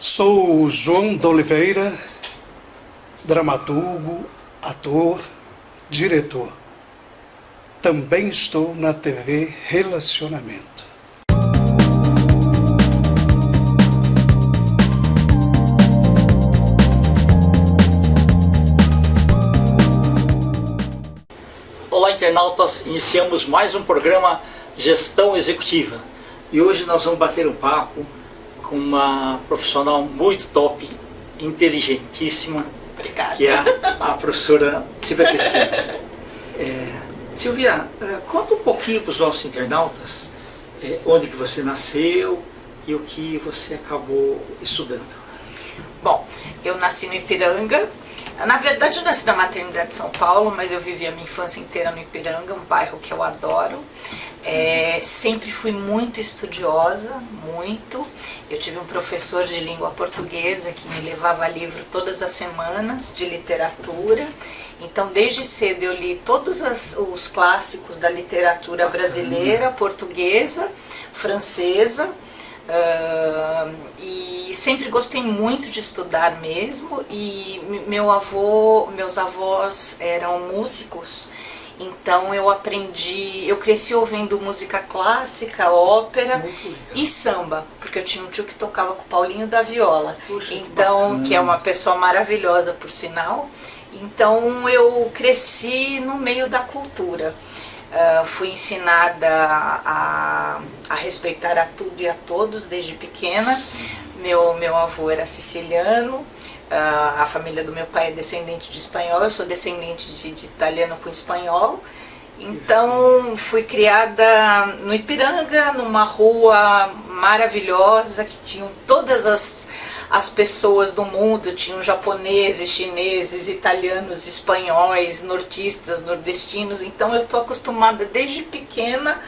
Sou João de Oliveira, dramaturgo, ator, diretor. Também estou na TV Relacionamento. Olá, internautas! Iniciamos mais um programa Gestão Executiva. E hoje nós vamos bater um papo com uma profissional muito top, inteligentíssima. Obrigada. Que é a professora Silvia Crescente. Silvia, conta um pouquinho para os nossos internautas onde que você nasceu e o que você acabou estudando. Bom, eu nasci no Ipiranga. Na verdade, eu nasci na maternidade de São Paulo, mas eu vivi a minha infância inteira no Ipiranga, um bairro que eu adoro. Sempre fui muito estudiosa, muito. Eu tive um professor de língua portuguesa que me levava livro todas as semanas de literatura. Então, desde cedo eu li todos os clássicos da literatura brasileira, portuguesa, francesa. E sempre gostei muito de estudar mesmo, e meus avós eram músicos, então eu cresci ouvindo música clássica, ópera e samba, porque eu tinha um tio que tocava com o Paulinho da Viola. Puxa, então, que é uma pessoa maravilhosa, por sinal. Então eu cresci no meio da cultura. Fui ensinada a respeitar a tudo e a todos desde pequena. Meu avô era siciliano, a família do meu pai é descendente de espanhol, eu sou descendente de italiano com espanhol. Então fui criada no Ipiranga, numa rua maravilhosa, que tinham todas as pessoas do mundo, tinham japoneses, chineses, italianos, espanhóis, nortistas, nordestinos. Então eu estou acostumada desde pequena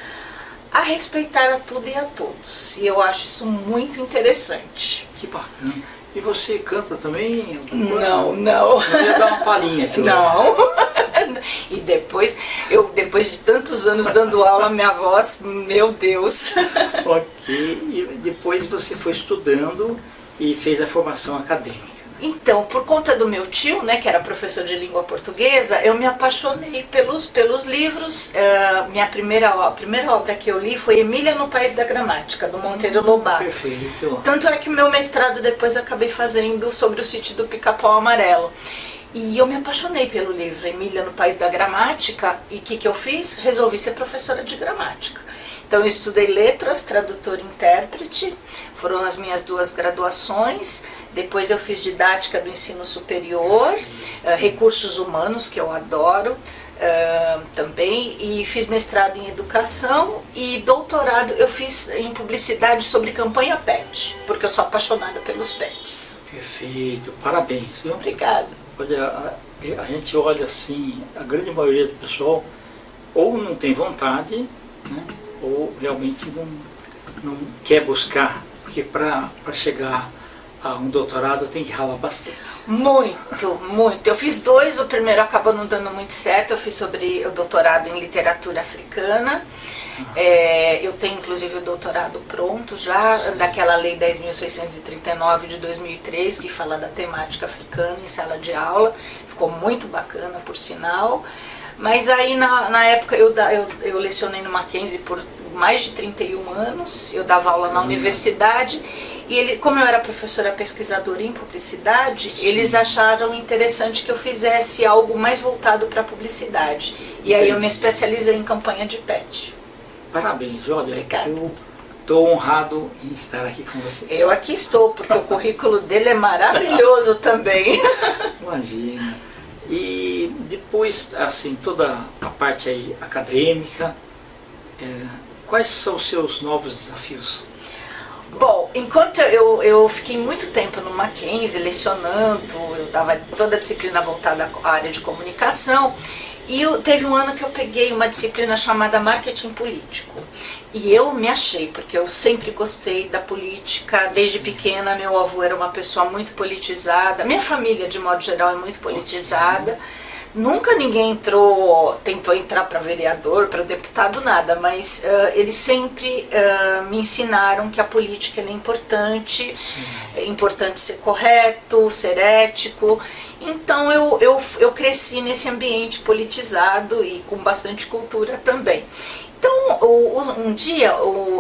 a respeitar a tudo e a todos. E eu acho isso muito interessante. Que bacana. E você canta também? Não. Eu ia dar uma palhinha aqui. Não. E depois de tantos anos dando aula, minha voz, meu Deus. Ok. E depois você foi estudando e fez a formação acadêmica. Então, por conta do meu tio, né, que era professor de língua portuguesa, eu me apaixonei pelos livros. A primeira obra que eu li foi Emília no País da Gramática, do Monteiro Lobato. Perfeito. Tanto é que meu mestrado depois eu acabei fazendo sobre o sítio do Pica-Pau Amarelo. E eu me apaixonei pelo livro Emília no País da Gramática, e o que eu fiz? Resolvi ser professora de gramática. Então eu estudei letras, tradutor e intérprete, foram as minhas duas graduações. Depois eu fiz didática do ensino superior, recursos humanos, que eu adoro também, e fiz mestrado em educação, e doutorado eu fiz em publicidade sobre campanha PET, porque eu sou apaixonada pelos PETs. Perfeito, parabéns. Viu? Obrigada. Olha, a gente olha assim, a grande maioria do pessoal ou não tem vontade, né, ou realmente não quer buscar, porque para chegar a um doutorado tem que ralar bastante. Muito. Eu fiz dois, o primeiro acabou não dando muito certo, eu fiz sobre o doutorado em literatura africana. Eu tenho inclusive o doutorado pronto já, daquela lei 10.639 de 2003, que fala da temática africana em sala de aula. Ficou muito bacana, por sinal. Mas aí na época eu lecionei no Mackenzie por mais de 31 anos, eu dava aula na universidade, e como eu era professora pesquisadora em publicidade, sim, eles acharam interessante que eu fizesse algo mais voltado para a publicidade. E aí eu me especializei em campanha de PET. Parabéns, olha, obrigada. Eu estou honrado em estar aqui com você. Eu aqui estou, porque o currículo dele é maravilhoso também. Imagina. E depois, assim, toda a parte aí acadêmica, quais são os seus novos desafios? Bom, enquanto eu fiquei muito tempo no Mackenzie lecionando, eu dava toda a disciplina voltada à área de comunicação, e teve um ano que eu peguei uma disciplina chamada Marketing Político. E eu me achei, porque eu sempre gostei da política, desde pequena. Meu avô era uma pessoa muito politizada, minha família de modo geral é muito politizada. Nunca ninguém tentou entrar para vereador, para deputado, nada, mas eles sempre me ensinaram que a política é importante, é importante ser correto, ser ético. Então eu cresci nesse ambiente politizado e com bastante cultura também. Então, um dia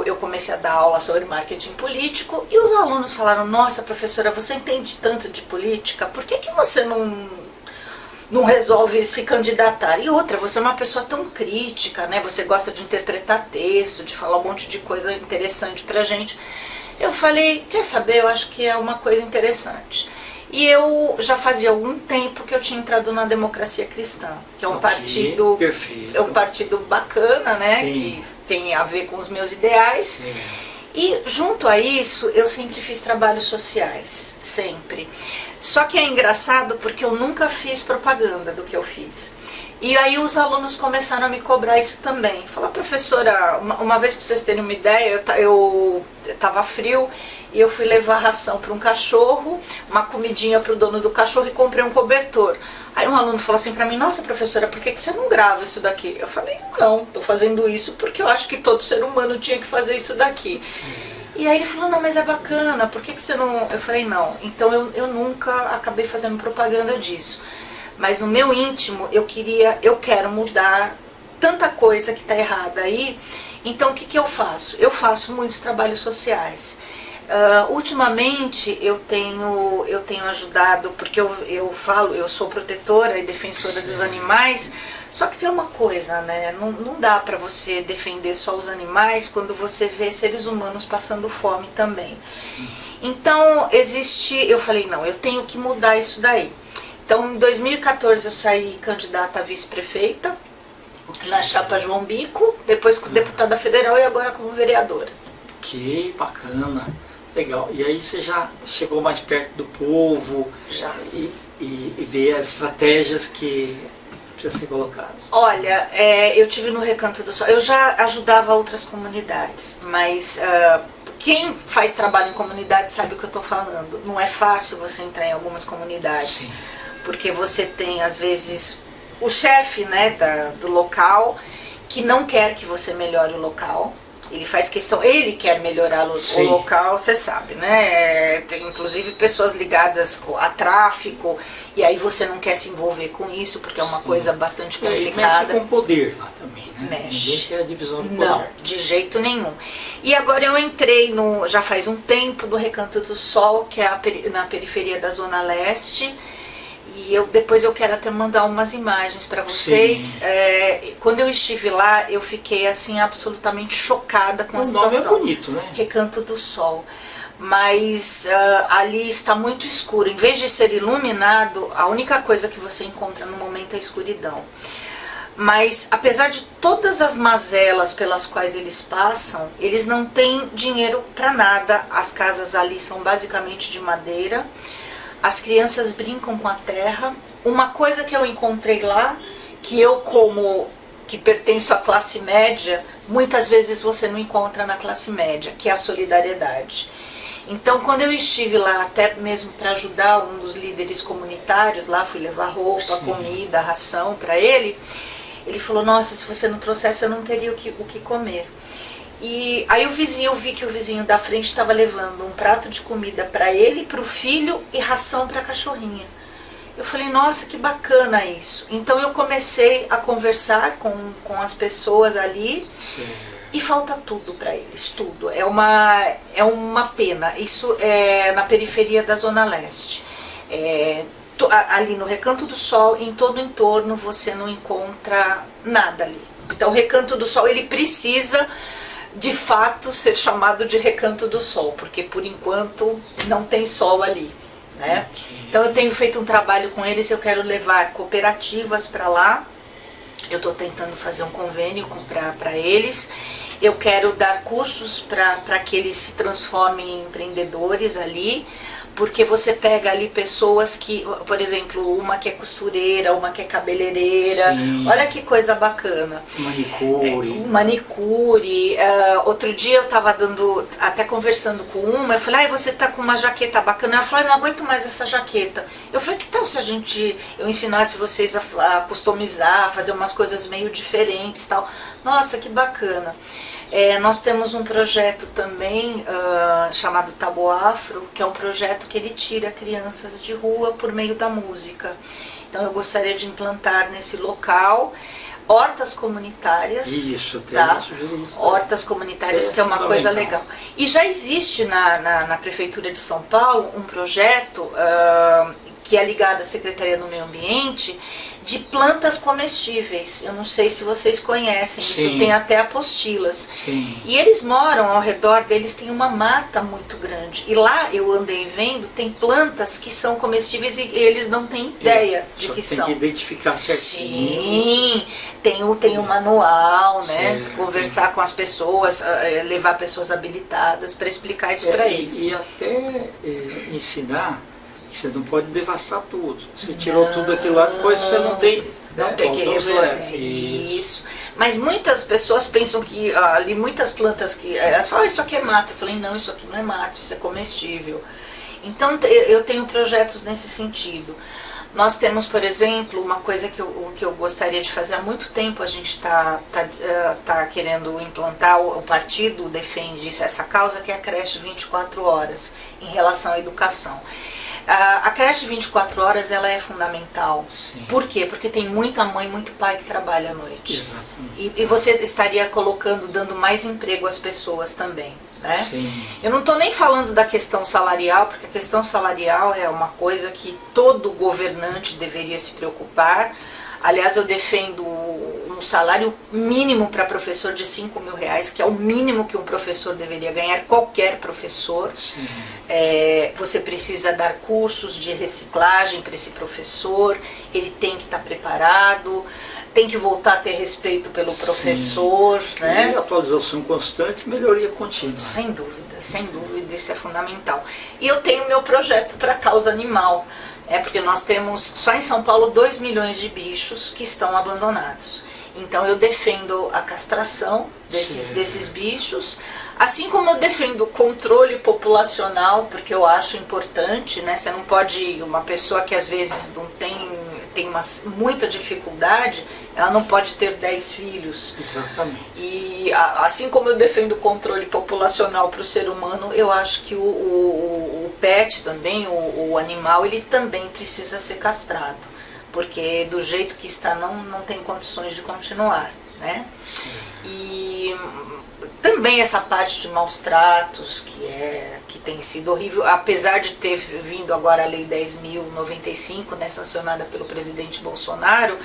eu comecei a dar aula sobre marketing político e os alunos falaram: nossa, professora, você entende tanto de política, por que você não resolve se candidatar? E outra, você é uma pessoa tão crítica, né? Você gosta de interpretar texto, de falar um monte de coisa interessante pra gente. Eu falei, quer saber, eu acho que é uma coisa interessante. E eu já fazia algum tempo que eu tinha entrado na Democracia Cristã, que é um partido, perfeito. É um partido bacana, né? Sim. Que tem a ver com os meus ideais. Sim. E junto a isso, eu sempre fiz trabalhos sociais, sempre. Só que é engraçado porque eu nunca fiz propaganda do que eu fiz. E aí os alunos começaram a me cobrar isso também. Falar, professora, uma vez para vocês terem uma ideia, eu estava frio e eu fui levar ração para um cachorro, uma comidinha para o dono do cachorro e comprei um cobertor. Aí um aluno falou assim para mim, nossa professora, por que você não grava isso daqui? Eu falei, não, estou fazendo isso porque eu acho que todo ser humano tinha que fazer isso daqui. E aí ele falou, não, mas é bacana, por que você não... Eu falei, não, então eu nunca acabei fazendo propaganda disso. Mas no meu íntimo, eu quero mudar tanta coisa que está errada aí. Então o que eu faço? Eu faço muitos trabalhos sociais. Ultimamente eu tenho ajudado, porque eu sou protetora e defensora dos animais, só que tem uma coisa, né? Não dá para você defender só os animais quando você vê seres humanos passando fome também. Então eu falei, não, eu tenho que mudar isso daí. Então em 2014 eu saí candidata a vice-prefeita na chapa João Bico, depois deputada federal e agora como vereadora. Que bacana. Legal. E aí você já chegou mais perto do povo Já. E vê as estratégias que precisam ser colocadas. Olha, eu tive no Recanto do Sol, eu já ajudava outras comunidades, mas quem faz trabalho em comunidade sabe o que eu estou falando. Não é fácil você entrar em algumas comunidades, Sim. porque você tem às vezes o chefe, né, do local que não quer que você melhore o local. Ele faz questão, ele quer melhorar o local, você sabe, né? Tem inclusive pessoas ligadas a tráfico, e aí você não quer se envolver com isso, porque é uma coisa bastante complicada. Mexe com o poder lá também, né? Mexe. Ninguém quer a divisão do poder. Não, de jeito nenhum. E agora eu entrei já faz um tempo, no Recanto do Sol, que é na periferia da Zona Leste. E depois eu quero até mandar umas imagens para vocês. Quando eu estive lá, eu fiquei assim absolutamente chocada com a situação. O nome é bonito, né? Recanto do Sol. Mas ali está muito escuro. Em vez de ser iluminado, a única coisa que você encontra no momento é a escuridão. Mas apesar de todas as mazelas pelas quais eles passam, eles não têm dinheiro para nada. As casas ali são basicamente de madeira. As crianças brincam com a terra. Uma coisa que eu encontrei lá, que eu que pertenço à classe média, muitas vezes você não encontra na classe média, que é a solidariedade. Então quando eu estive lá, até mesmo para ajudar um dos líderes comunitários, lá fui levar roupa, comida, ração para ele, ele falou, nossa, se você não trouxesse eu não teria o que comer. E aí eu vi que o vizinho da frente estava levando um prato de comida para ele, para o filho e ração para a cachorrinha. Eu falei, nossa, que bacana isso. Então eu comecei a conversar com as pessoas ali. Sim. E falta tudo para eles, tudo. É uma pena. Isso é na periferia da Zona Leste. Ali no Recanto do Sol, em todo o entorno, você não encontra nada ali. Então o Recanto do Sol, ele precisa de fato ser chamado de Recanto do Sol, porque por enquanto não tem sol ali, né? Então eu tenho feito um trabalho com eles, eu quero levar cooperativas para lá, eu estou tentando fazer um convênio para eles. eu quero dar cursos para que eles se transformem em empreendedores ali, porque você pega ali pessoas que, por exemplo, uma que é costureira, uma que é cabeleireira, Sim. olha que coisa bacana. Manicure. Outro dia eu estava até conversando com uma, eu falei, você tá com uma jaqueta bacana, ela falou, não aguento mais essa jaqueta. Eu falei, que tal se eu ensinasse vocês a customizar, a fazer umas coisas meio diferentes e tal. Nossa, que bacana. Nós temos um projeto também chamado Tabu Afro, que é um projeto que ele tira crianças de rua por meio da música. Então eu gostaria de implantar nesse local hortas comunitárias. Isso, tá? Hortas comunitárias, que é uma coisa legal. E já existe na Prefeitura de São Paulo um projeto que é ligado à Secretaria do Meio Ambiente, de plantas comestíveis. Eu não sei se vocês conhecem, Sim. isso tem até apostilas. Sim. E eles moram ao redor deles, tem uma mata muito grande. E lá eu andei vendo, tem plantas que são comestíveis e eles não têm ideia de que tem são. Tem que identificar certinho. Sim, tem um manual, né? Certo. Conversar com as pessoas, levar pessoas habilitadas para explicar isso para eles. E até ensinar que você não pode devastar tudo. Você tirou tudo aquilo lá, depois você não tem... Não tem que reflorescer. Isso. Mas muitas pessoas pensam que ali muitas plantas que... Elas falam, isso aqui é mato. Eu falei, não, isso aqui não é mato, isso é comestível. Então eu tenho projetos nesse sentido. Nós temos, por exemplo, uma coisa que eu gostaria de fazer há muito tempo, a gente está querendo implantar, o partido defende essa causa, que é a creche 24 horas, em relação à educação. A creche 24 horas ela é fundamental. Sim. Por quê? Porque tem muita mãe, muito pai que trabalha à noite. Exatamente. E você estaria dando mais emprego às pessoas também. Né? Sim. Eu não estou nem falando da questão salarial, porque a questão salarial é uma coisa que todo governante deveria se preocupar. Aliás, eu defendo um salário mínimo para professor de R$5.000, que é o mínimo que um professor deveria ganhar, qualquer professor. Você precisa dar cursos de reciclagem para esse professor, ele tem que estar preparado, tem que voltar a ter respeito pelo professor. Né? E atualização constante, melhoria contínua. Sem dúvida, isso é fundamental. E eu tenho meu projeto para a causa animal. Porque nós temos, só em São Paulo, 2 milhões de bichos que estão abandonados. Então eu defendo a castração desses bichos, assim como eu defendo o controle populacional, porque eu acho importante, né? Você não pode, uma pessoa que às vezes não tem muita dificuldade, ela não pode ter 10 filhos. Exatamente. E assim como eu defendo o controle populacional para o ser humano, eu acho que o pet também, o animal, ele também precisa ser castrado, porque do jeito que está não tem condições de continuar, né? E também essa parte de maus tratos que tem sido horrível, apesar de ter vindo agora a Lei 10.095, né, sancionada pelo presidente Bolsonaro,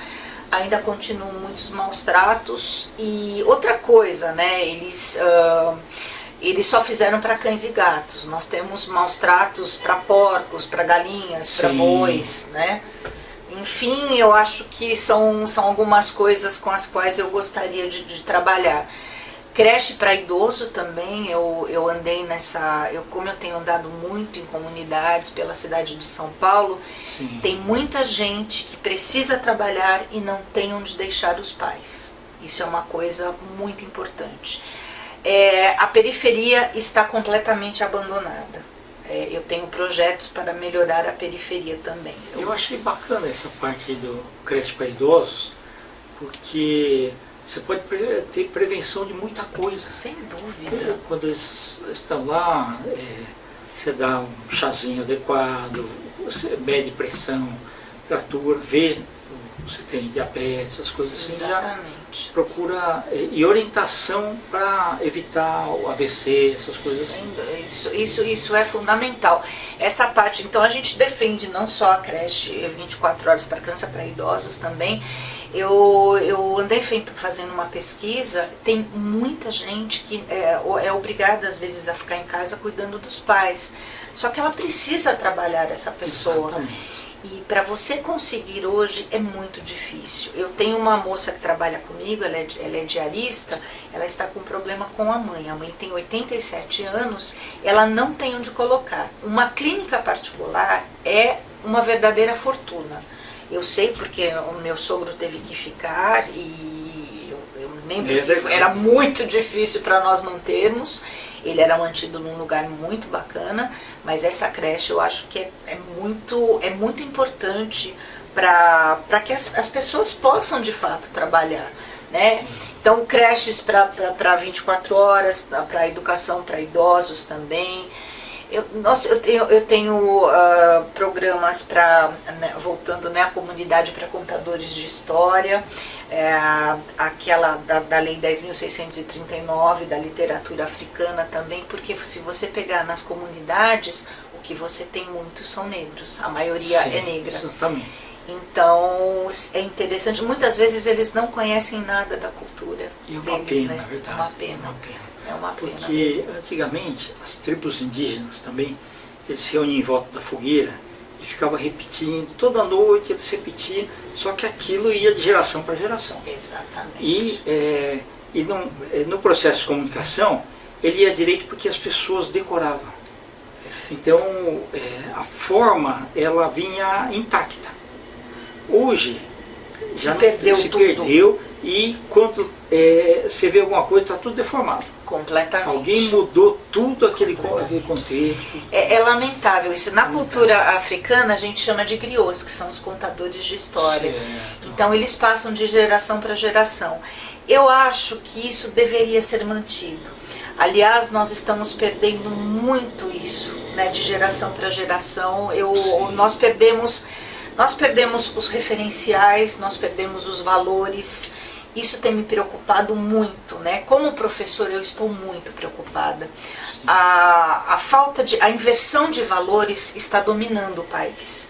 ainda continuam muitos maus tratos. E outra coisa, né, eles só fizeram para cães e gatos. Nós temos maus tratos para porcos, para galinhas, para bois, né? Enfim, eu acho que são algumas coisas com as quais eu gostaria de trabalhar. Creche para idoso também, eu andei como eu tenho andado muito em comunidades pela cidade de São Paulo, Sim. Tem muita gente que precisa trabalhar e não tem onde deixar os pais. Isso é uma coisa muito importante. A periferia está completamente abandonada. Eu tenho projetos para melhorar a periferia também. Eu achei bacana essa parte do creche para idosos, porque você pode ter prevenção de muita coisa. Sem dúvida. Quando eles estão lá, você dá um chazinho adequado, você mede pressão, temperatura, vê se tem diabetes, essas coisas assim. Exatamente. Já procura e orientação para evitar o AVC, essas coisas assim. Isso é fundamental. Essa parte, então a gente defende não só a creche 24 horas para criança, para idosos também. Eu andei fazendo uma pesquisa, tem muita gente que é obrigada às vezes a ficar em casa cuidando dos pais. Só que ela precisa trabalhar, essa pessoa. Exatamente. E para você conseguir hoje é muito difícil. Eu tenho uma moça que trabalha comigo, ela é diarista, ela está com problema com a mãe tem 87 anos, ela não tem onde colocar. Uma clínica particular é uma verdadeira fortuna. Eu sei porque o meu sogro teve que ficar e eu lembro que era muito difícil para nós mantermos. Ele era mantido num lugar muito bacana, mas essa creche eu acho que é muito importante para que as pessoas possam de fato trabalhar, né? Então creches para 24 horas, para educação para idosos também. Eu tenho programas para, né, voltando, né, a comunidade para contadores de história, aquela da Lei 10.639, da literatura africana também, porque se você pegar nas comunidades, o que você tem muito são negros, a maioria é negra. Exatamente. Então é interessante, muitas vezes eles não conhecem nada da cultura deles, pena, né? na verdade. É uma pena. É uma pena. Porque mesmo. antigamente as tribos indígenas também, eles se reuniam em volta da fogueira e ficavam repetindo, toda noite eles repetiam, só que aquilo ia de geração para geração. Exatamente. E no processo de comunicação, ele ia direito porque as pessoas decoravam. Então a forma ela vinha intacta. Hoje já se perdeu e quando você vê alguma coisa está tudo deformado. Completamente. Alguém mudou tudo aquele contexto. É lamentável isso. Na cultura africana a gente chama de griots, que são os contadores de história. Certo. Então eles passam de geração para geração. Eu acho que isso deveria ser mantido. Aliás, nós estamos perdendo muito isso, né, de geração para geração. Nós perdemos os referenciais, nós perdemos os valores. Isso tem me preocupado muito, né? Como professor eu estou muito preocupada. A inversão de valores está dominando o país.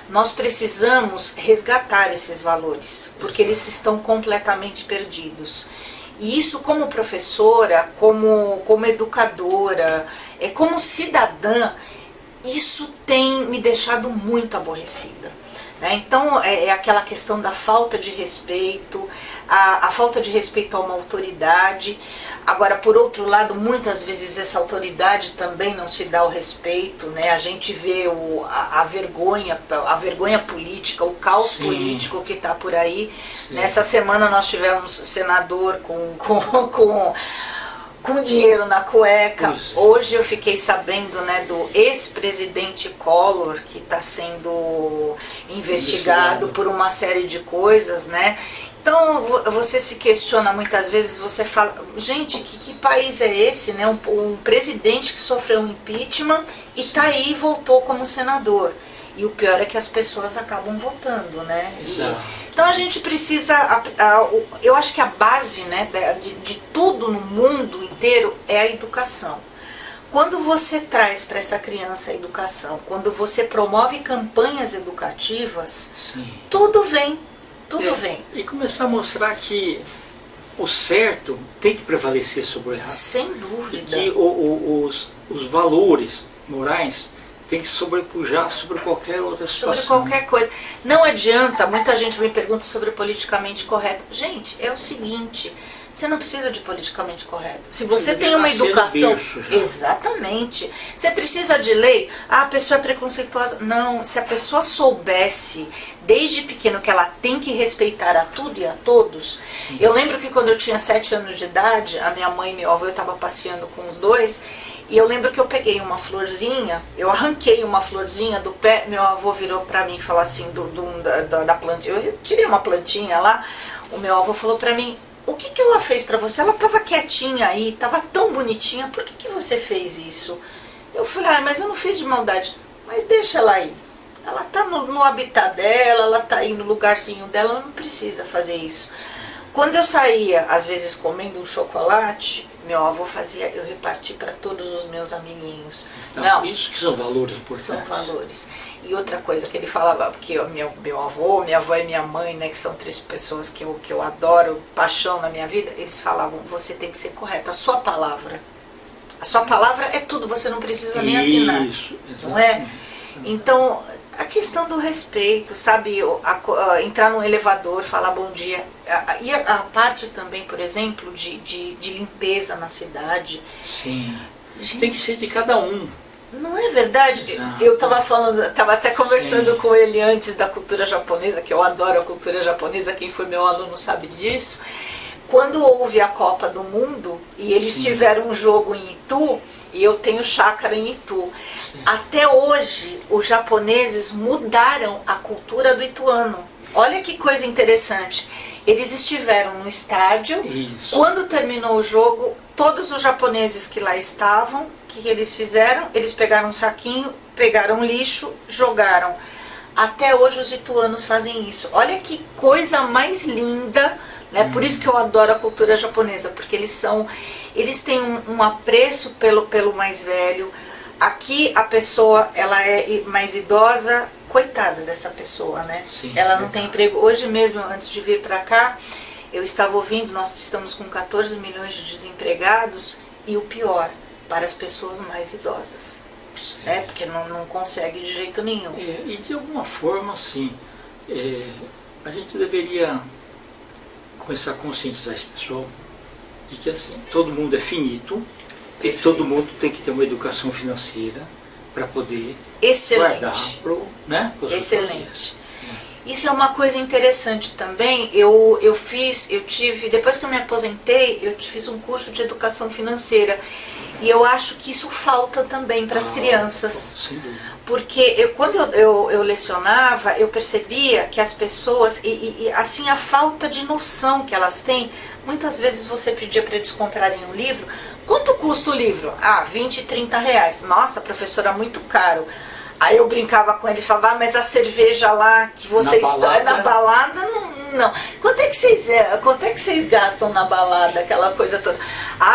Nós precisamos resgatar esses valores, porque eles estão completamente perdidos. E isso, como professora, como educadora, como cidadã, isso tem me deixado muito aborrecida. Então é aquela questão da falta de respeito, a falta de respeito a uma autoridade. Agora, por outro lado, muitas vezes essa autoridade também não se dá o respeito, né? A gente vê a vergonha política, o caos político que está por aí. Sim. Nessa semana nós tivemos senador com dinheiro na cueca. Hoje eu fiquei sabendo, né, do ex-presidente Collor, que está sendo investigado por uma série de coisas, né? Então você se questiona muitas vezes, você fala, gente, que país é esse, né? Um presidente que sofreu um impeachment e está aí e voltou como senador. E o pior é que as pessoas acabam votando, né? Então a gente precisa, eu acho que a base, né, de tudo no mundo inteiro é a educação. Quando você traz para essa criança a educação, quando você promove campanhas educativas, tudo vem, vem. E começar a mostrar que o certo tem que prevalecer sobre o errado. Sem dúvida. E que os valores morais tem que sobrepujar sobre qualquer outra situação. Sobre qualquer coisa. Não adianta, muita gente me pergunta sobre politicamente correto. Gente, é o seguinte, você não precisa de politicamente correto. Se você tem uma educação... Exatamente. Você precisa de lei? A pessoa é preconceituosa. Não, se a pessoa soubesse desde pequeno que ela tem que respeitar a tudo e a todos. Eu lembro que quando eu tinha 7 anos de idade, a minha mãe e meu avô, eu estava passeando com os dois, e eu lembro que eu peguei uma florzinha, eu arranquei uma florzinha do pé, meu avô virou pra mim e falou assim, da plantinha, eu tirei uma plantinha lá, o meu avô falou pra mim, o que ela fez pra você? Ela tava quietinha aí, tava tão bonitinha, por que você fez isso? Eu falei, mas eu não fiz de maldade, mas deixa ela aí. Ela tá no habitat dela, ela tá aí no lugarzinho dela, ela não precisa fazer isso. Quando eu saía, às vezes comendo um chocolate, meu avô fazia eu repartir para todos os meus amiguinhos. Não, isso que são valores importantes. São valores. E outra coisa que ele falava, porque meu avô, minha avó e minha mãe, né, que são 3 pessoas que eu adoro, paixão na minha vida, eles falavam, você tem que ser correto, a sua palavra é tudo, você não precisa nem assinar. Isso, não é? Então, A questão do respeito, sabe? Entrar num elevador, falar bom dia. E a parte também, por exemplo, de limpeza na cidade. Sim. Gente, Tem que ser de cada um. não é verdade? Exato. Eu estava até conversando Sim. com ele antes da cultura japonesa, que eu adoro a cultura japonesa, quem foi meu aluno sabe disso. Quando houve a Copa do Mundo e eles Sim. tiveram um jogo em Itu, e eu tenho chácara em Itu, Sim. até hoje os japoneses mudaram a cultura do ituano. Olha que coisa interessante. Eles estiveram no estádio, Isso. quando terminou o jogo, todos os japoneses que lá estavam, o que eles fizeram? Eles pegaram um saquinho, pegaram lixo, jogaram. Até hoje os ituanos fazem isso. Olha que coisa mais linda, né? Por isso que eu adoro a cultura japonesa, porque eles têm um apreço pelo mais velho. Aqui a pessoa, ela é mais idosa, coitada dessa pessoa, né? Sim, ela não tem emprego. Hoje mesmo, antes de vir para cá, eu estava ouvindo, nós estamos com 14 milhões de desempregados, e o pior, para as pessoas mais idosas, né? Porque não consegue de jeito nenhum. E de alguma forma, assim, a gente deveria começar a conscientizar esse pessoal de que, assim, todo mundo é finito. E todo mundo tem que ter uma educação financeira para poder guardar Excelente. pros Excelente. Isso é uma coisa interessante também. Depois que eu me aposentei, eu fiz um curso de educação financeira. E eu acho que isso falta também para as crianças. Sem dúvida. Porque quando eu lecionava, eu percebia que as pessoas, assim, a falta de noção que elas têm, muitas vezes você pedia para eles comprarem um livro. Quanto custa o livro? 20, 30 reais. Nossa, professora, muito caro. Aí eu brincava com eles, falava, mas a cerveja lá que vocês na balada não. Quanto é que vocês gastam na balada, aquela coisa toda?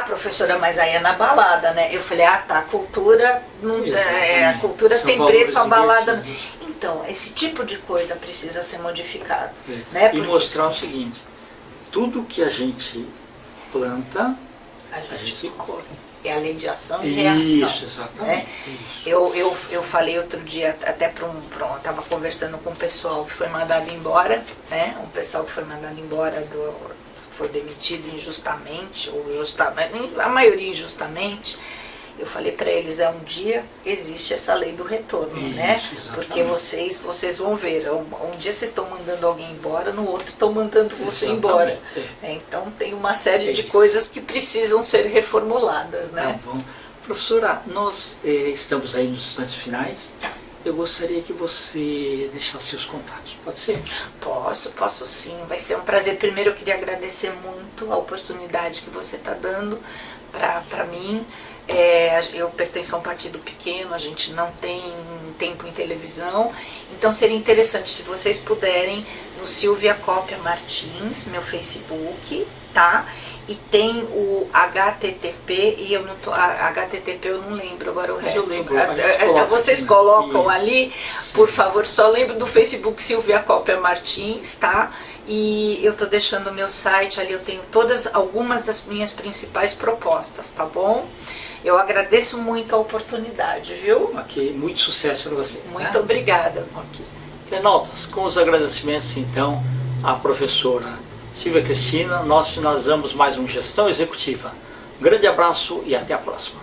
Professora, mas aí é na balada, né? Eu falei, tá, a cultura a cultura São tem preço, a valores balada. divertidos. Então, esse tipo de coisa precisa ser modificado. É. Né? E Porque mostrar o seguinte, tudo que a gente planta, a a gente colhe. é a lei de ação e reação. Isso, exatamente. Né? Eu falei outro dia, até estava conversando com um pessoal que foi mandado embora, né? Um pessoal que foi mandado embora, foi demitido injustamente, ou justamente, a maioria injustamente. Eu falei para eles, um dia existe essa lei do retorno, Isso, né? exatamente. Porque vocês vão ver, um dia vocês estão mandando alguém embora, no outro estão mandando você embora. Então tem uma série de coisas que precisam ser reformuladas, né? Tá bom. Professora, nós estamos aí nos instantes finais. Eu gostaria que você deixasse seus contatos. Pode ser? Posso sim, vai ser um prazer. Primeiro eu queria agradecer muito a oportunidade que você está dando para mim. Eu pertenço a um partido pequeno, a gente não tem tempo em televisão, então seria interessante se vocês puderem no Silvia Cópia Martins, meu Facebook, tá? E tem o HTTP, e eu não tô, HTTP eu não lembro agora o Mas eu resto. lembro, Vocês aqui, colocam né? ali, Sim. por favor, só lembro do Facebook Silvia Cópia Martins, tá? E eu tô deixando o meu site ali, eu tenho algumas das minhas principais propostas, tá bom? Eu agradeço muito a oportunidade, viu? Ok, muito sucesso para você. Muito obrigada. Ok. Internautas, com os agradecimentos então à professora Silvia Cristina, nós finalizamos mais um Gestão Executiva. Um grande abraço e até a próxima.